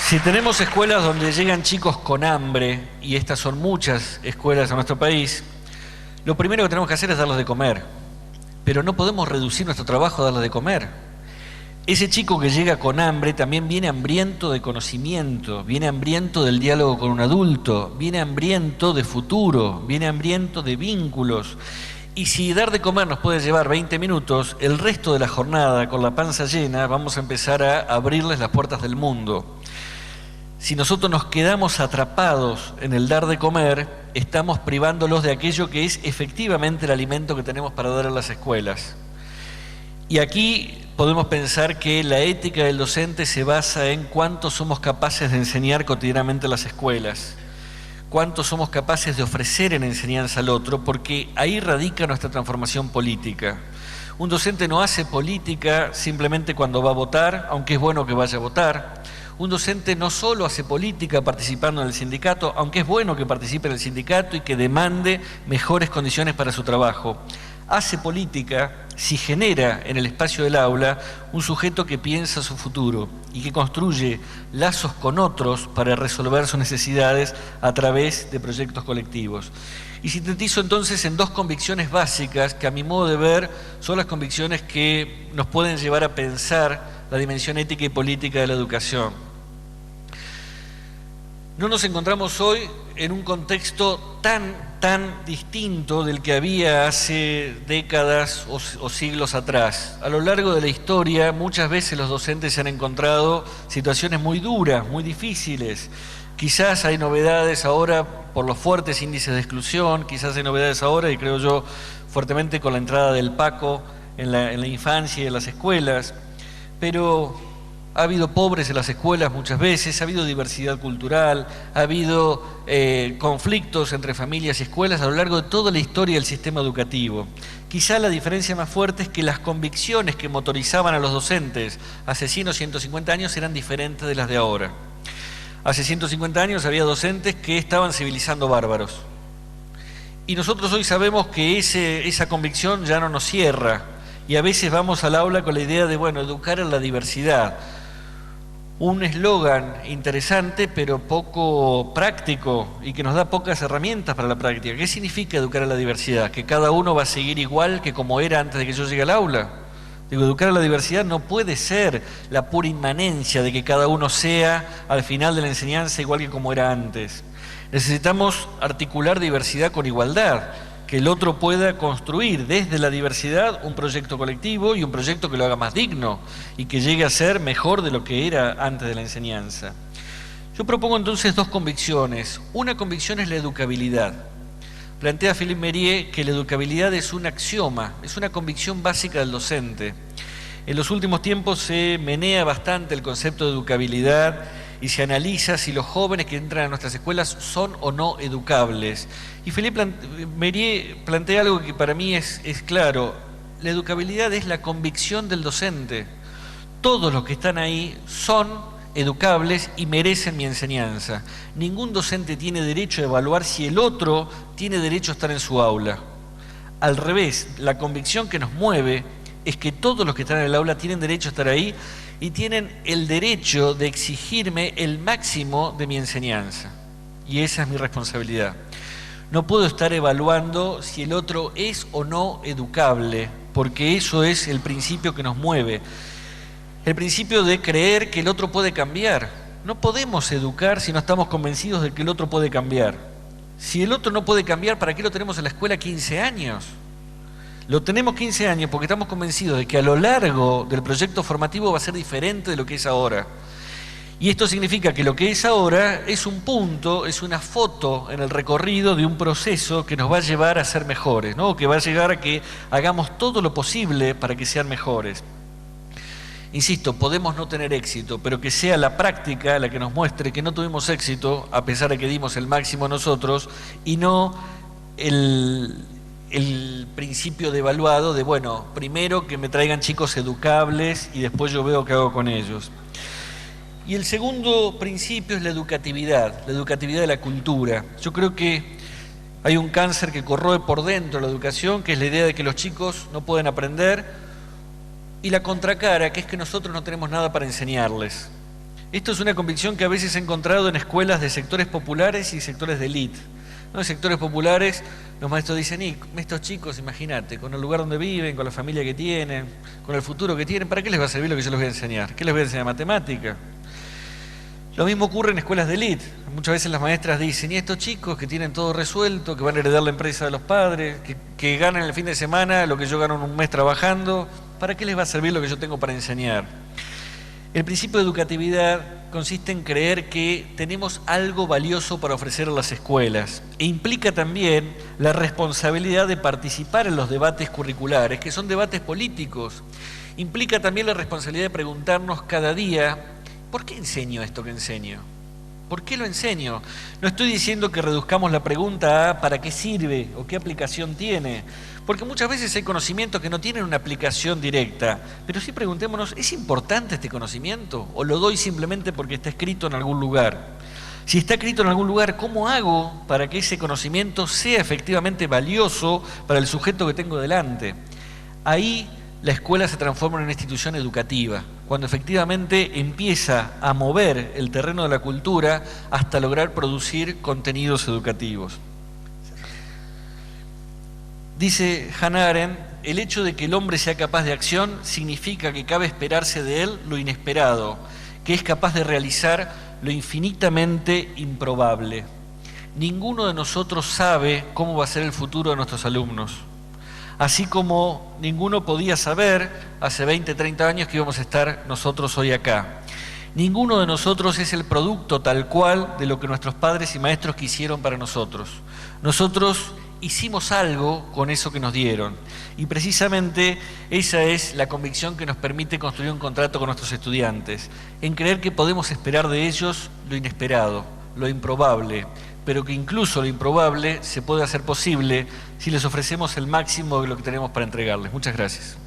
Si tenemos escuelas donde llegan chicos con hambre, y estas son muchas escuelas en nuestro país, lo primero que tenemos que hacer es darles de comer. Pero no podemos reducir nuestro trabajo a darles de comer. Ese chico que llega con hambre también viene hambriento de conocimiento, viene hambriento del diálogo con un adulto, viene hambriento de futuro, viene hambriento de vínculos. Y si dar de comer nos puede llevar 20 minutos, el resto de la jornada, con la panza llena, vamos a empezar a abrirles las puertas del mundo. Si nosotros nos quedamos atrapados en el dar de comer, estamos privándolos de aquello que es efectivamente el alimento que tenemos para dar en las escuelas. Y aquí podemos pensar que la ética del docente se basa en cuánto somos capaces de enseñar cotidianamente en las escuelas, cuánto somos capaces de ofrecer en enseñanza al otro, porque ahí radica nuestra transformación política. Un docente no hace política simplemente cuando va a votar, aunque es bueno que vaya a votar. Un docente no solo hace política participando en el sindicato, aunque es bueno que participe en el sindicato y que demande mejores condiciones para su trabajo. Hace política si genera en el espacio del aula un sujeto que piensa su futuro y que construye lazos con otros para resolver sus necesidades a través de proyectos colectivos. Y sintetizo entonces en dos convicciones básicas que a mi modo de ver son las convicciones que nos pueden llevar a pensar la dimensión ética y política de la educación. No nos encontramos hoy en un contexto tan distinto del que había hace décadas o siglos atrás. A lo largo de la historia, muchas veces los docentes se han encontrado situaciones muy duras, muy difíciles. Quizás hay novedades ahora por los fuertes índices de exclusión, quizás hay novedades ahora, y creo yo fuertemente con la entrada del PACO en la infancia y en las escuelas, pero ha habido pobres en las escuelas muchas veces, ha habido diversidad cultural, ha habido conflictos entre familias y escuelas a lo largo de toda la historia del sistema educativo. Quizá la diferencia más fuerte es que las convicciones que motorizaban a los docentes hace 100 o 150 años eran diferentes de las de ahora. Hace 150 años había docentes que estaban civilizando bárbaros. Y nosotros hoy sabemos que esa convicción ya no nos cierra. Y a veces vamos al aula con la idea de, bueno, educar en la diversidad. Un eslogan interesante pero poco práctico y que nos da pocas herramientas para la práctica. ¿Qué significa educar a la diversidad? ¿Que cada uno va a seguir igual que como era antes de que yo llegue al aula? Digo, educar a la diversidad no puede ser la pura inmanencia de que cada uno sea al final de la enseñanza igual que como era antes. Necesitamos articular diversidad con igualdad, que el otro pueda construir desde la diversidad un proyecto colectivo y un proyecto que lo haga más digno y que llegue a ser mejor de lo que era antes de la enseñanza. Yo propongo entonces dos convicciones. Una convicción es la educabilidad. Plantea Philippe Mérier que la educabilidad es un axioma, es una convicción básica del docente. En los últimos tiempos se menea bastante el concepto de educabilidad y se analiza si los jóvenes que entran a nuestras escuelas son o no educables. Y Philippe Mérier plantea algo que para mí es claro. La educabilidad es la convicción del docente. Todos los que están ahí son educables y merecen mi enseñanza. Ningún docente tiene derecho a evaluar si el otro tiene derecho a estar en su aula. Al revés, la convicción que nos mueve es que todos los que están en el aula tienen derecho a estar ahí y tienen el derecho de exigirme el máximo de mi enseñanza. Y esa es mi responsabilidad. No puedo estar evaluando si el otro es o no educable, porque eso es el principio que nos mueve. El principio de creer que el otro puede cambiar. No podemos educar si no estamos convencidos de que el otro puede cambiar. Si el otro no puede cambiar, ¿para qué lo tenemos en la escuela 15 años? Lo tenemos 15 años porque estamos convencidos de que a lo largo del proyecto formativo va a ser diferente de lo que es ahora. Y esto significa que lo que es ahora es un punto, es una foto en el recorrido de un proceso que nos va a llevar a ser mejores, ¿no? Que va a llegar a que hagamos todo lo posible para que sean mejores. Insisto, podemos no tener éxito, pero que sea la práctica la que nos muestre que no tuvimos éxito, a pesar de que dimos el máximo nosotros, y no el principio devaluado de, bueno, primero que me traigan chicos educables y después yo veo qué hago con ellos. Y el segundo principio es la educatividad de la cultura. Yo creo que hay un cáncer que corroe por dentro la educación, que es la idea de que los chicos no pueden aprender, y la contracara, que es que nosotros no tenemos nada para enseñarles. Esto es una convicción que a veces he encontrado en escuelas de sectores populares y sectores de élite. ¿No? En sectores populares los maestros dicen, y estos chicos, imagínate, con el lugar donde viven, con la familia que tienen, con el futuro que tienen, ¿para qué les va a servir lo que yo les voy a enseñar? ¿Qué les voy a enseñar? ¿Matemática? Lo mismo ocurre en escuelas de élite. Muchas veces las maestras dicen, y estos chicos que tienen todo resuelto, que van a heredar la empresa de los padres, que ganan el fin de semana lo que yo gano en un mes trabajando, ¿para qué les va a servir lo que yo tengo para enseñar? El principio de educatividad consiste en creer que tenemos algo valioso para ofrecer a las escuelas e implica también la responsabilidad de participar en los debates curriculares, que son debates políticos. Implica también la responsabilidad de preguntarnos cada día, ¿por qué enseño esto que enseño? ¿Por qué lo enseño? No estoy diciendo que reduzcamos la pregunta a ¿para qué sirve o qué aplicación tiene? Porque muchas veces hay conocimientos que no tienen una aplicación directa, pero sí preguntémonos, ¿es importante este conocimiento? ¿O lo doy simplemente porque está escrito en algún lugar? Si está escrito en algún lugar, ¿cómo hago para que ese conocimiento sea efectivamente valioso para el sujeto que tengo delante? Ahí la escuela se transforma en una institución educativa, cuando efectivamente empieza a mover el terreno de la cultura hasta lograr producir contenidos educativos. Dice Hannah Arendt, el hecho de que el hombre sea capaz de acción significa que cabe esperarse de él lo inesperado, que es capaz de realizar lo infinitamente improbable. Ninguno de nosotros sabe cómo va a ser el futuro de nuestros alumnos. Así como ninguno podía saber hace 20, 30 años que íbamos a estar nosotros hoy acá. Ninguno de nosotros es el producto tal cual de lo que nuestros padres y maestros quisieron para nosotros. Nosotros hicimos algo con eso que nos dieron. Y precisamente esa es la convicción que nos permite construir un contrato con nuestros estudiantes, en creer que podemos esperar de ellos lo inesperado, lo improbable, pero que incluso lo improbable se puede hacer posible si les ofrecemos el máximo de lo que tenemos para entregarles. Muchas gracias.